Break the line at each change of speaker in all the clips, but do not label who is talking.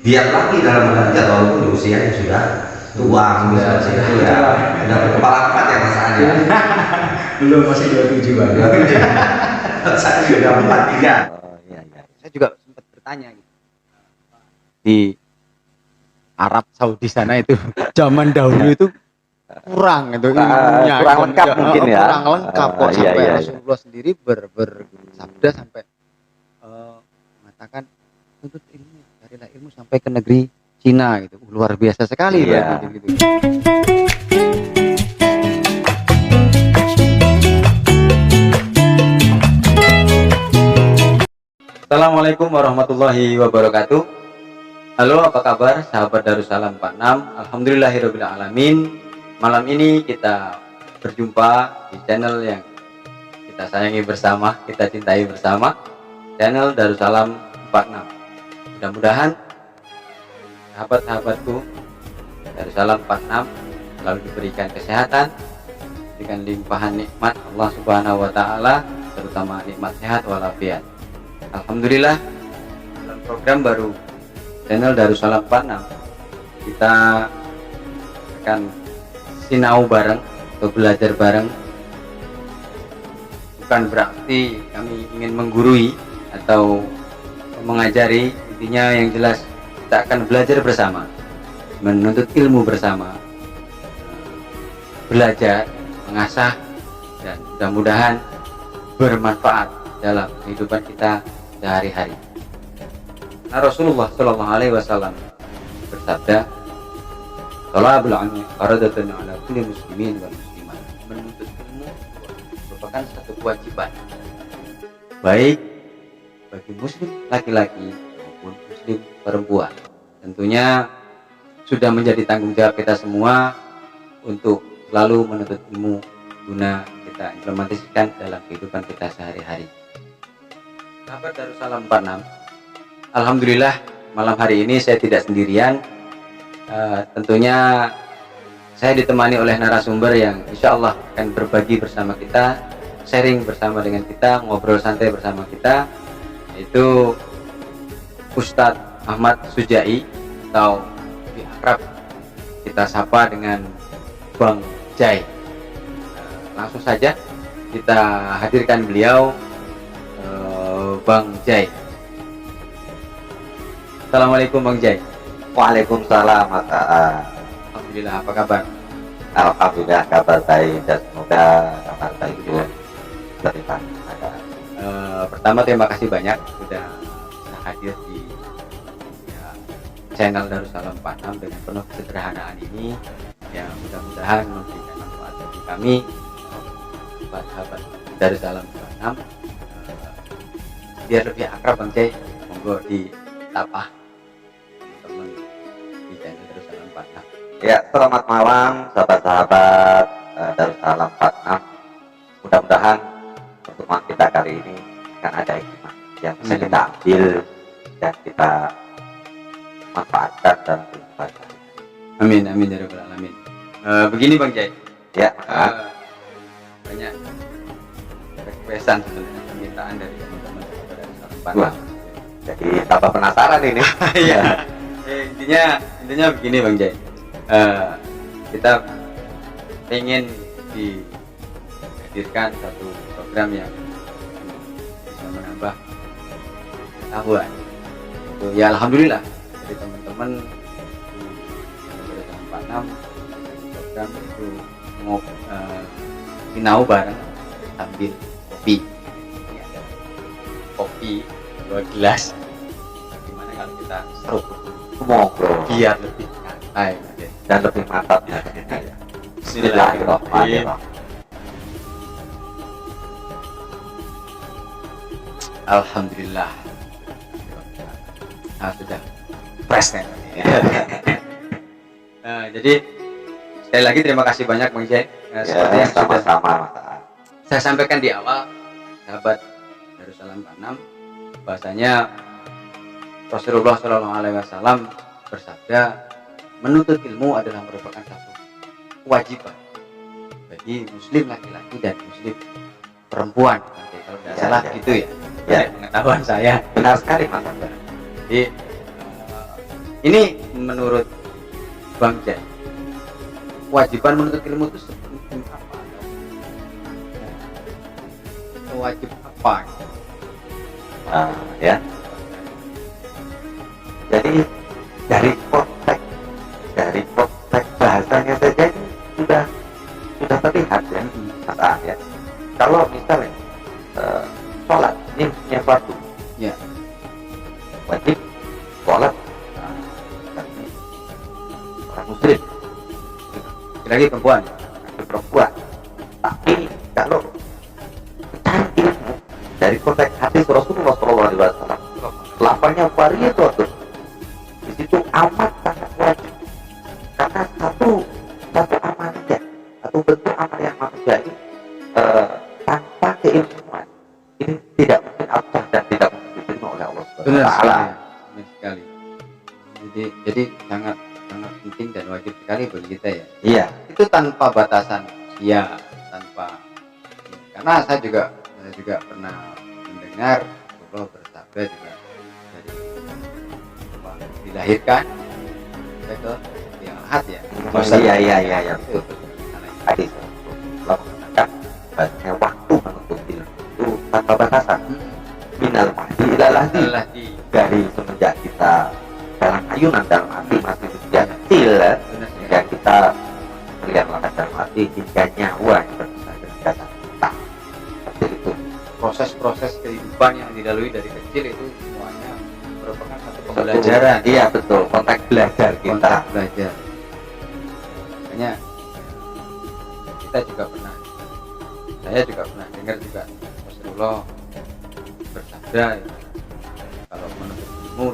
giat lagi dalam belajar walaupun di usia yang sudah tua misalnya itu ya udah berkepala empat ya Mas Adi.
Belum, masih 27 Bang.
Saya sudah 43.
Oh iya iya. Saya juga sempat bertanya gitu. Di Arab Saudi sana itu zaman dahulu itu kurang itu ilmunya,
kurang lengkap mungkin ya.
kurang lengkap kok
Iya,
sampai
iya, iya.
Rasulullah sendiri bersabda sampai mengatakan tuntut ilmu, carilah ilmu sampai ke negeri Cina gitu. Luar biasa sekali
Iya.
gitu. Assalamualaikum warahmatullahi wabarakatuh. Halo, apa kabar sahabat Darussalam 46? Alhamdulillahirabbil alamin. Malam ini kita berjumpa di channel yang kita sayangi bersama, kita cintai bersama, channel Darussalam 46. Mudah-mudahan sahabat-sahabatku Darussalam 46 selalu diberikan kesehatan, diberikan limpahan nikmat Allah Subhanahu wa taala, terutama nikmat sehat walafiat. Alhamdulillah, dalam program baru channel Darussalam 46 kita akan sinau bareng atau belajar bareng. Bukan berarti kami ingin menggurui atau mengajari, intinya yang jelas kita akan belajar bersama, menuntut ilmu bersama, belajar, mengasah, dan mudah-mudahan bermanfaat dalam kehidupan kita sehari-hari. Nah, Rasulullah Shallallahu Alaihi Wasallam bersabda, "Thalabul ilmi fardhatun 'ala kulli muslimin wal muslimat." Menuntut ilmu merupakan satu kewajiban, baik bagi muslim laki-laki maupun muslim perempuan. Tentunya sudah menjadi tanggung jawab kita semua untuk selalu menuntut ilmu guna kita implementasikan dalam kehidupan kita sehari-hari. Sahabat Darussalam 46, alhamdulillah malam hari ini saya tidak sendirian. Tentunya saya ditemani oleh narasumber yang insya Allah akan berbagi bersama kita, sharing bersama dengan kita, ngobrol santai bersama kita, yaitu Ustadz Ahmad Sujai, atau di akrab kita sapa dengan Bang Jai. Langsung saja kita hadirkan beliau, Bang Jai. Assalamualaikum Bang Jai.
Waalaikumsalam Mas Aa.
Alhamdulillah, apa kabar?
Alhamdulillah kabar baik dan semoga kabar baik juga terima.
Pertama terima kasih banyak sudah hadir di channel Darussalam 46 dengan penuh kesederhanaan ini, yang mudah-mudahan memberikan manfaat bagi kami sahabat Darussalam 46. Biar lebih akrab Bang Jai, monggo di tapah teman di channel Darussalam 46.
Ya, selamat malam sahabat-sahabat Darussalam 46. Mudah-mudahan pertemuan kita kali ini akan ada hikmah yang bisa kita ambil dan kita manfaatkan dalam kehidupan.
Amin amin ya rabbal alamin. Begini Bang Jai,
Ya,
banyak requestan sebenarnya, permintaan dari teman-teman dari
Wah. Jadi tambah penasaran ini.
Iya. Intinya begini Bang Jai. Kita ingin dihadirkan satu program yang bisa menambah pengetahuan. Itu ya alhamdulillah dari teman-teman di Darussalam 46 program itu mau sinau bareng sambil kopi. Ini ada kopi 2 gelas. Gimana kalau kita seruput
Ngobrol
biar lebih santai Bang Jai.
dan lebih mantap ya.
Bismillahirrahmanirrahim. Alhamdulillah. Sudah fresh ya. Jadi sekali lagi terima kasih banyak Bang Jai. Seperti
Ya,
yang sudah
sama-sama Mas Aa.
saya sampaikan di awal, sahabat Darussalam 46, bahasanya Rasulullah Shallallahu Alaihi Wasallam bersabda, menuntut ilmu adalah merupakan satu kewajiban bagi muslim laki-laki dan muslim perempuan. Oke, kalau tidak salah gitu ya.
Ya.
Dari pengetahuan saya.
Benar sekali Mas Aa.
Jadi Ini menurut Bang Jai, kewajiban menuntut ilmu itu sepenting apa? Wajib apa?
Ya. Jadi dari konteks bahasanya saja ini sudah terlihat ya, Mas Aan, ya. Kalau misalnya sholat ini punya fardu,
Ya.
wajib sholat orang muslim,
Lagi perempuan.
laki perempuan. Tapi kalau cari ilmu dari konteks hadis Rasulullah SAW, lapangnya variator, di situ amat sangat wajib, karena satu amal ya, satu bentuk amal yang manusiawi tanpa keilmuan ini tidak mungkin absah dan tidak mungkin diterima oleh Allah Subhanahu
Benar
wa
sekali.
Ta'ala.
Benar sekali. Jadi sangat penting dan wajib sekali bagi kita ya.
Iya,
Itu tanpa batasan usia, tanpa, karena saya juga pernah mendengar Allah bersabda juga dari apa, dilahirkan saya ke yang ahad ya.
iya.
Itu
Hadis Rasulullah mengatakan bahasanya waktu menuntut ilmu itu tanpa batasan. Minal mahdi ilal lahdi,
adalah di
dari semenjak kita dalam ayunan dalam arti masih usia kecil ya,
benar
hingga kita melihat langkah dalam arti hingga nyawa yang berpisah dengan jasad kita. Seperti itu.
proses-proses kehidupan yang dilalui dari kecil itu semuanya merupakan satu pembelajaran.
Iya betul, konteks belajar kita.
Kontrak belajar. Makanya saya juga pernah dengar juga Rasulullah bersabda kalau menuntut ilmu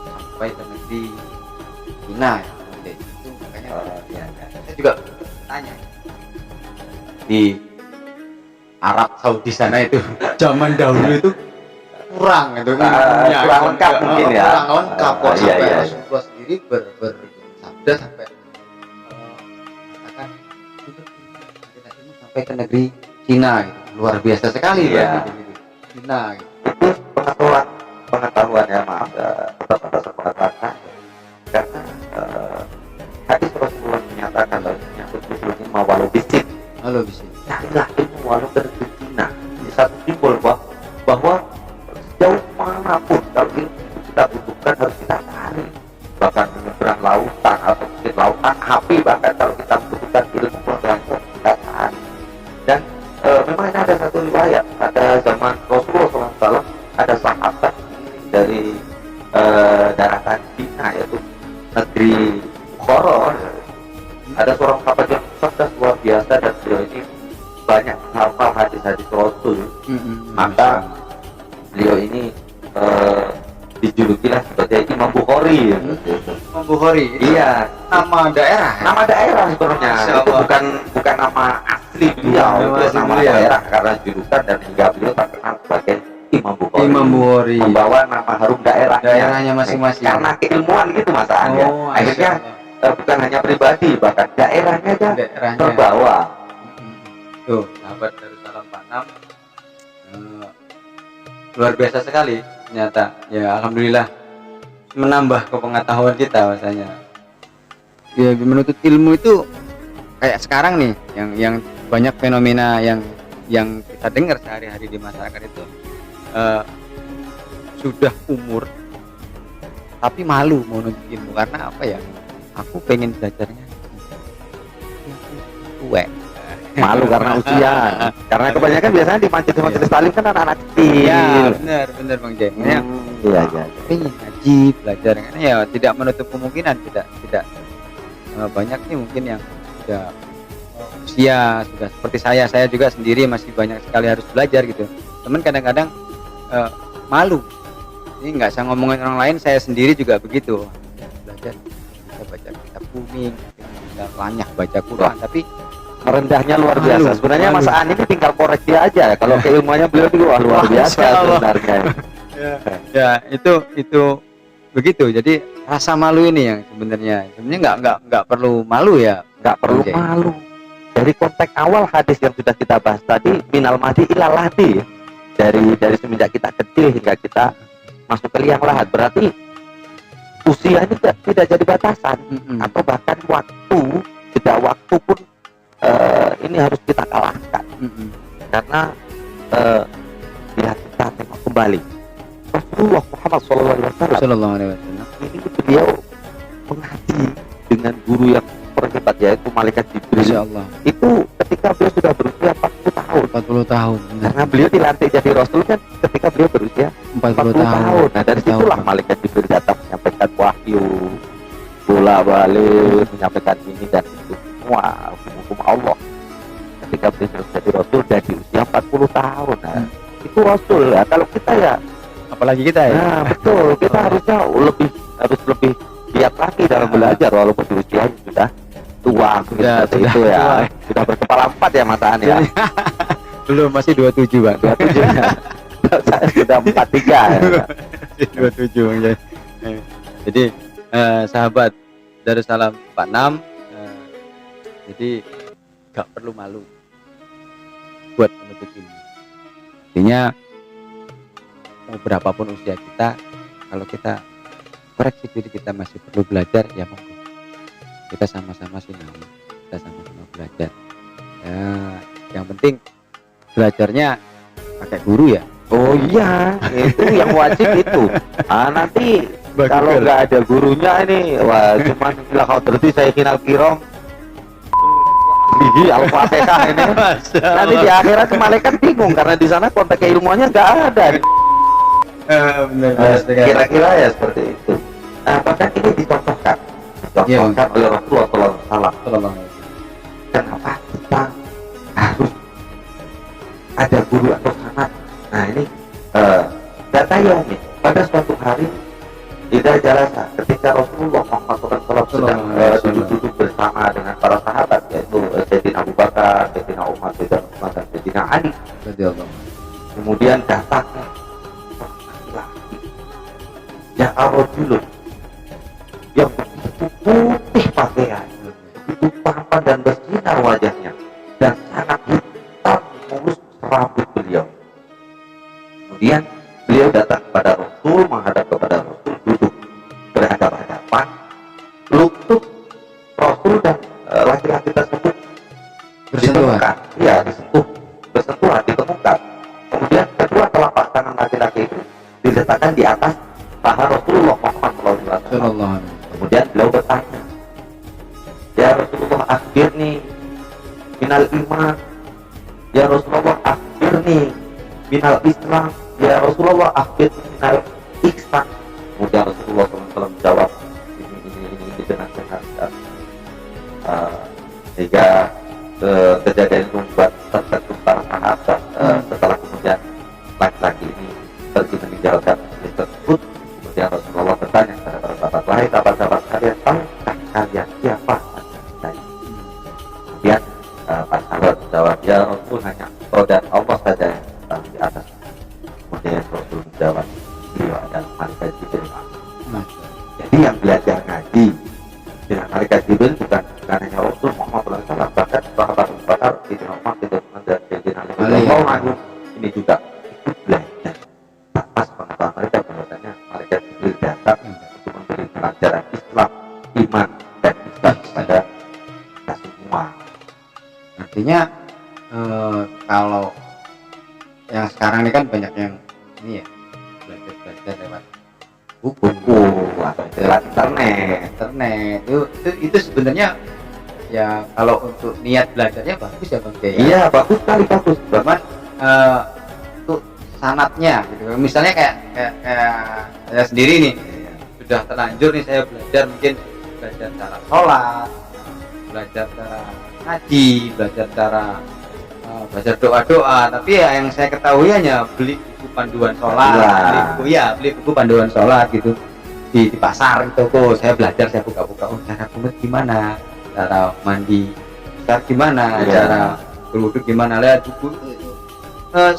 sampai ke negeri Cina ya, itu makanya saya juga tanya di Arab Saudi sana itu zaman dahulu itu kurang itu ilmunya,
kurang lengkap mungkin ya.
kurang lengkap kok,
Iya,
sampai
iya.
Rasulullah sendiri bersabda sampai mengatakan untuk ilmu sampai ke negeri Cina gitu. Luar biasa sekali
Iya.
gitu. Cina gitu.
Itu pengetahuan ya, maaf atas pengetahuan saya. Karena hadis Rasulullah menyatakan bahwasanya muslimin mawalau bisik,
Halo bisa.
carilah ilmu walau ke negeri Cina. Ini satu simbol bahwa sejauh manapun kalau ilmu itu kita butuhkan harus kita cari, bahkan menyeberang lautan atau mungkin lautan api, bahkan kalau kita membutuhkan ilmu pengetahuan kita cari. Dan memang ini ada satu riwayat pada zaman Rasulullah SAW, ada sahabat dari daratan Cina, yaitu negeri Bukhara. Ada seorang sahabat yang cerdas luar biasa dan beliau ini banyak menghafal hadis-hadis Rasul. Maka beliau ini dijulukilah sebagai Imam Bukhari.
Imam Bukhari.
Iya,
Nama daerah. Ya?
nama daerah sebenarnya.
Masya
Itu
Allah.
bukan nama asli beliau,
Nama
itu
asli
nama
beliau.
daerah karena julukan, dan hingga beliau terkenal sebagai Imam Bukhari.
Imam Bukhari.
Membawa nama harum
Daerahnya masing-masing.
Karena keilmuan gitu Mas Aan ya.
Oh,
Akhirnya bukan hanya pribadi, bahkan daerahnya aja
daerahnya.
terbawa.
Tuh, sahabat Darussalam 46 luar biasa sekali ternyata. Ya alhamdulillah menambah kepengetahuan kita bahasanya. Ya menuntut ilmu itu kayak sekarang nih yang banyak fenomena yang kita dengar sehari-hari di masyarakat itu sudah umur tapi malu mau nuntut ilmu karena apa ya? Aku pengen belajarnya tua.
Malu karena usia. Karena kebanyakan biasanya di majelis taklim kan anak-anak kecil.
Iya, benar Bang Jen. Ya,
Iya.
pengen ngaji, belajar karena ya tidak menutup kemungkinan tidak banyak nih mungkin yang sudah usia sudah seperti saya juga sendiri masih banyak sekali harus belajar gitu. Teman kadang-kadang malu. Ini nggak saya ngomongin orang lain, saya sendiri juga begitu. Belajar bisa baca kitab kuning, bisa banyak baca Quran, tapi
Rendahnya luar biasa.
Malu,
Sebenarnya
malu.
Mas Aan ini tinggal koreksi aja. Kalau keilmuannya beliau itu luar biasa
Masya Allah.
sebenarnya.
ya itu begitu. Jadi rasa malu ini yang sebenarnya nggak perlu malu ya.
Nggak perlu
Oke.
malu. Dari konteks awal hadis yang sudah kita bahas tadi, minal mahdi ilal lahdi. Dari semenjak kita kecil hingga kita masuk ke liang lahat, berarti usia ini tidak jadi batasan atau bahkan waktu, jeda waktu pun ini harus kita kalahkan. Karena bila kita tengok kembali Rasulullah Muhammad SAW ini beliau mengaji dengan guru yang terhebat, yaitu malaikat Jibril.
Insya Allah.
Itu ketika beliau sudah berusia 40 tahun.
40 tahun.
Karena beliau dilantik jadi Rasul kan ketika beliau berusia
40
tahun. Nah dari situlah malaikat Jibril datang menyampaikan wahyu, bola-balik menyampaikan ini dan itu semua hukum Allah. Ketika beliau sudah jadi Rasul dan di usia 40 tahun. Nah, itu Rasul ya. Kalau kita ya,
apalagi kita ya.
nah betul, kita harusnya harus lebih giat lagi dalam belajar walaupun di usia sudah tua,
Sudah
itu ya.
tua.
Sudah berkepala 4 ya Mas Aan ya.
Belum, masih 27 Bang.
27 ya. Saya sudah 43 ya.
Masih 27 Bang. Jadi sahabat Darussalam 46, jadi gak perlu malu buat menuntut ilmu. Artinya mau berapapun usia kita, kalau kita koreksi diri kita masih perlu belajar, ya monggo. Kita sama-sama sinau, kita sama-sama belajar. Ya, yang penting belajarnya pakai guru ya.
Oh iya, itu yang wajib itu. Nanti kalau nggak ada gurunya ini, wah cuman bila kau terti saya kenal kirom. Gigi Al-Fatihah ini. Nanti di akhirat malaikat bingung karena di sana konteks ilmuannya nggak ada. Kira-kira ya seperti itu. Nah, bahkan ini dicontohkan oleh Rasulullah SAW. Kenapa kita harus ada guru atau sanad? Nah ini data yaumi pada suatu hari tidak jalasa ketika Rasulullah Muhammad SAW sedang duduk-duduk bersama dengan para sahabat, yaitu Sayyidina Abu Bakar, Sayyidina Umar, Sayyidina Utsman, dan Sayyidina Ali. Kemudian datang laki-laki yang arojulun yang begitu putih pakaian, begitu tampan dan bersinar wajahnya, dan sangat hitam mulus rambut beliau. Kemudian beliau datang kepada Rasul, menghadap kepada Rasul, duduk berhadapan-hadapan, lutut Rasul dan laki-laki tersebut ditemukan, ya disentuh, bersentuhan, ditemukan. Kemudian kedua telapak tangan laki-laki itu diletakkan di atas paha Rasulullah Muhammad SAW. Kemudian beliau bertanya, ya Rasulullah, akhirni minal iman, ya Rasulullah, akhirni minal Islam, ya Rasulullah, akhirni minal ihsan. Kemudian Rasulullah SAW menjawab ini dengan benar. Sehingga kejadian itu membuat tertegun para sahabat. Setelah kemudian laki-laki ini pergi meninggalkan masjid tersebut, kemudian Rasulullah bertanya kepada para sahabat, wahai sahabat-sahabat kalian, tahukah kalian siapa saya? Kemudian para sahabat menjawab, ya Rasul, hanya engkau dan Allah saja yang tahu di atas. Kemudian Rasul menjawab, beliau adalah malaikat Jibril. Jadi yang belajar ngaji dengan malaikat Jibril bukan hanya Rasul Muhammad SAW, bahkan sahabat Abu Bakar, Sayyidina Umar, Sayyidina Utsman, dan Sayyidina Ali. Ini juga ikut belajar atas pengetahuan mereka bahwasanya malaikat Jibril datang untuk memberi pelajaran Islam, iman, dan ihsan kepada kita semua.
Artinya kalau yang sekarang ini kan banyak yang ini ya, belajar lewat buku
atau lewat
internet itu sebenarnya ya kalau untuk niat belajarnya bagus ya Bang Jaya.
Iya, bagus sekali, bagus.
Cuman untuk sanatnya gitu. Misalnya kayak saya sendiri nih sudah terlanjur nih saya belajar, mungkin belajar cara sholat, belajar cara ngaji, belajar cara belajar doa-doa, tapi ya yang saya ketahui hanya beli buku panduan sholat, beli buku panduan sholat gitu di pasar, di toko. Saya belajar, saya buka-buka, cara kunut gimana, cara mandi gimana, cara berwudu gimana, lihat buku.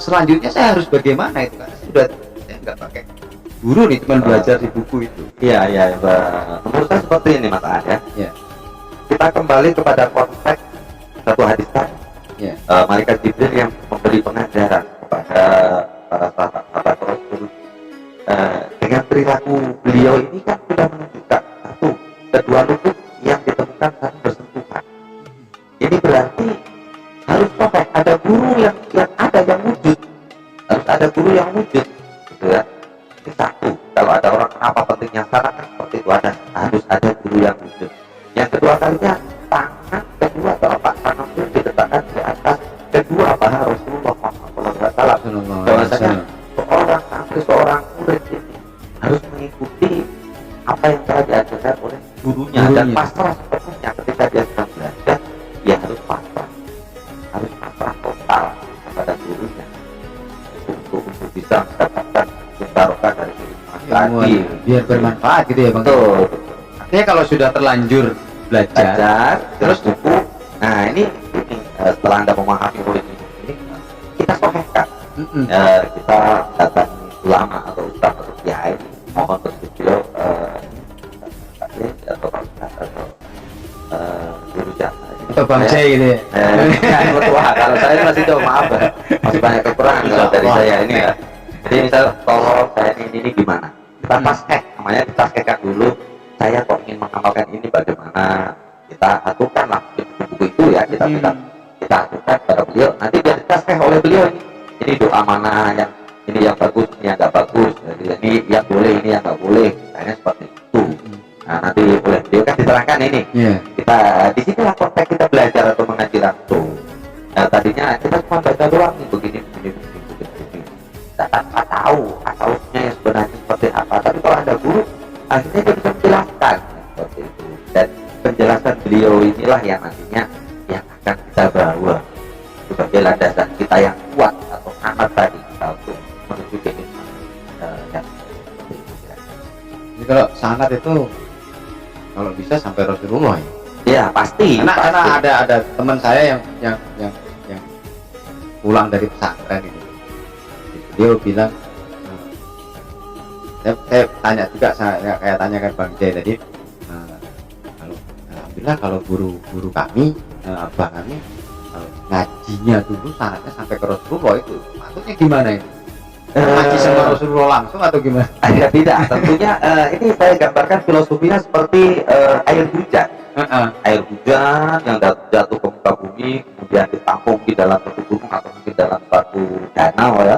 Selanjutnya saya harus bagaimana itu kan saya nggak pakai guru nih, cuma belajar di buku itu.
Iya, menurut saya seperti ini Mas Aan ya.
Ya.
Kita kembali kepada konteks satu hadis tadi.
Ya.
Malaikat Jibril yang memberi pengajaran kepada para sahabat Rasul dengan perilaku beliau ini kan sudah menunjukkan yang wujud gitu ya. Ini satu, kalau ada orang kenapa pentingnya syarat kan seperti itu, harus ada guru yang wujud. Yang kedua kalinya tangan kedua telapak tangan itu diletakkan di atas kedua paha Rasulullah SAW. Bahwasanya seorang santri, seorang murid ini harus mengikuti apa yang telah diajarkan oleh gurunya dan pasrah sepenuhnya ketika dia sedang belajar. Dia harus pasrah total kepada gurunya untuk bisa mendapatkan barokah dari kehidupan tadi,
biar bermanfaat gitu ya Bang.
betul.
Artinya kalau sudah terlanjur belajar
terus buku. Nah ini setelah Anda memahami poin ini kita sohehkan. Kita datangi ulama atau ustaz atau kiai, mohon bersedia atau guru jasa
atau Bang Jai gitu ya.
Wah, kalau saya ini masih jauh, maaf ya, masih banyak kekurangan kalau dari saya ini ya. Jadi misal kalau saya ini gimana, kita tasket, namanya ditasketkan dulu. Saya kok ingin mengamalkan ini bagaimana, kita aturkan lah buku itu ya, kita aturkan pada beliau, nanti dia ditasket oleh beliau ini doa mana yang ini yang bagus, ini yang nggak bagus, jadi ini yang boleh, ini yang nggak boleh, kayaknya seperti itu. Nah nanti oleh beliau kan diterangkan ini, kita disinilah konteks kita belajar atau mengaji langsung. Nah tadinya kita cuma baca doang nih, begini. Kita tanpa tahu asal-usulnya yang sebenarnya seperti apa, tapi kalau ada guru akhirnya dia bisa menjelaskan seperti itu, dan penjelasan beliau inilah yang nantinya yang akan kita bawa sebagai landasan kita yang kuat atau amat tadi kita untuk menuju ke Islam. Dan seperti itu ya.
Jadi kalau sangat itu kalau bisa sampai Rasulullah ya.
Ya pasti.
Karena ada teman saya yang pulang dari pesantren itu. Dia bilang, saya tanya juga, saya tanyakan Bang Jai tadi, kalau alhamdulillah kalau guru kami, abang kami, kalau ngajinya dulu syaratnya sampai ke Rasulullah, itu maksudnya gimana ini? Ngaji sama Rasulullah langsung atau gimana?
Tidak, tentunya ini saya gambarkan filosofinya seperti air hujan. Air hujan yang jatuh ke muka bumi, kemudian ditampung di dalam satu gunung atau mungkin dalam satu danau ya.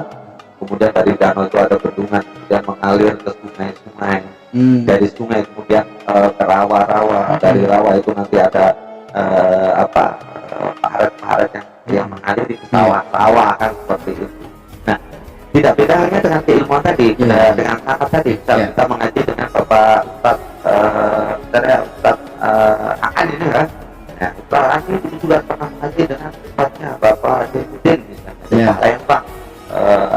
Kemudian dari danau itu ada bendungan, kemudian mengalir ke sungai-sungai. Dari sungai kemudian ke rawa-rawa. Dari rawa itu nanti ada parit-parit yang mengalir di sawah-sawah kan seperti itu. Nah, tidak beda halnya dengan keilmuan tadi, dengan sangat tadi. Kita mengaji dengan Bapak Ustaz Akan ini kan. Nah, Ustaz Akan itu juga pernah mengaji dengan Ustaznya Bapak Zainuddin misalnya, Pak Lembang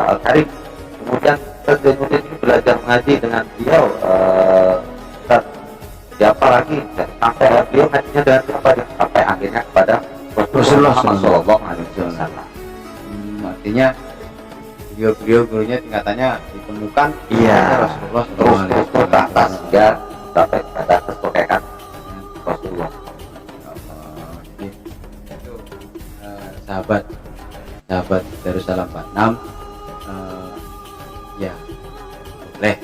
Al-Karim. Kemudian Ustaz Zainuddin ini belajar mengaji dengan beliau Ustaz siapa lagi, sampai beliau ngajinya dengan siapa, sampai akhirnya kepada Rasulullah SAW.
Artinya beliau gurunya tingkatannya ditemukan Rasulullah
terus ke atas ya, sampai pada kesokekan Rasulullah.
Jadi itu sahabat Darussalam 46 ya boleh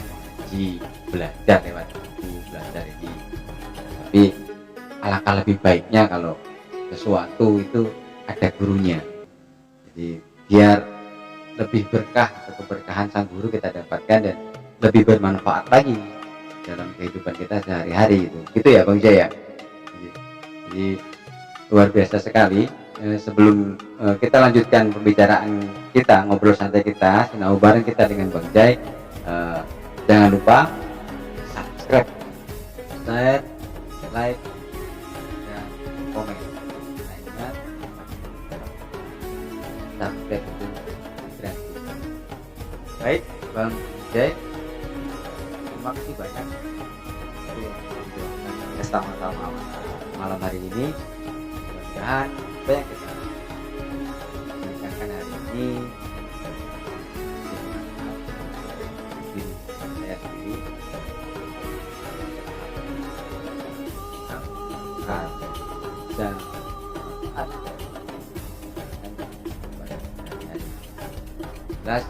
belajar lewat buku, belajar ini, tapi alangkah lebih baiknya kalau sesuatu itu ada gurunya, jadi biar lebih berkah atau keberkahan sang guru kita dapatkan dan lebih bermanfaat lagi dalam kehidupan kita sehari-hari gitu ya Bang Jaya. Jadi luar biasa sekali. Sebelum kita lanjutkan pembicaraan kita, ngobrol santai kita, sinau bareng kita dengan Bang Jai, jangan lupa subscribe, share, like, dan komen. Nah, ingat, subscribe itu gratis. Baik Bang Jai, terima kasih banyak
Sama-sama
malam hari ini. Mudah-mudahan apa yang kita bicarakan hari ini saya sendiri dan jelas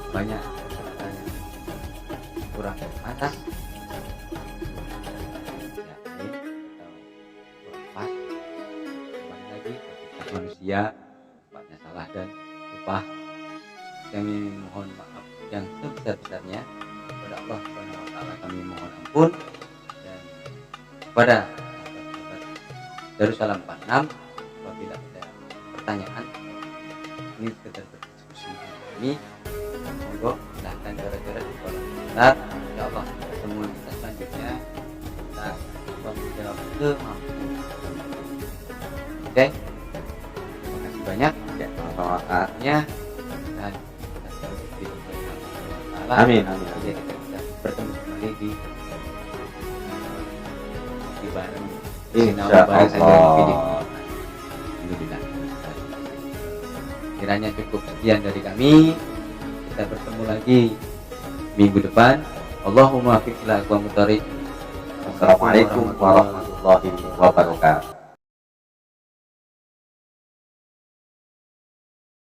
banyak kurang pantas manusia tempatnya salah dan lupa. Kami mohon maaf yang sebesar-besarnya kepada Allah Subhanahu wa taala. Kami mohon ampun, dan kepada sahabat-sahabat Darussalam 46, apabila ada pertanyaan ini sekedar berdiskusi kami, monggo silahkan coret-coret di kolom komentar. Insyaallah pertemuan kita selanjutnya kita akan menjawab semampu. Oke, terima kasih banyak
Ya, sama-sama.
dan kita terus di
Amin, amin.
Jadi kita bisa bertemu kembali di bareng
Insya
bareng saja
Allah.
di video. Alhamdulillah. Kiranya cukup sekian dari kami. Kita bertemu lagi minggu depan. Allahumma fiqh ila aqwamut thariq.
Assalamualaikum warahmatullahi wabarakatuh.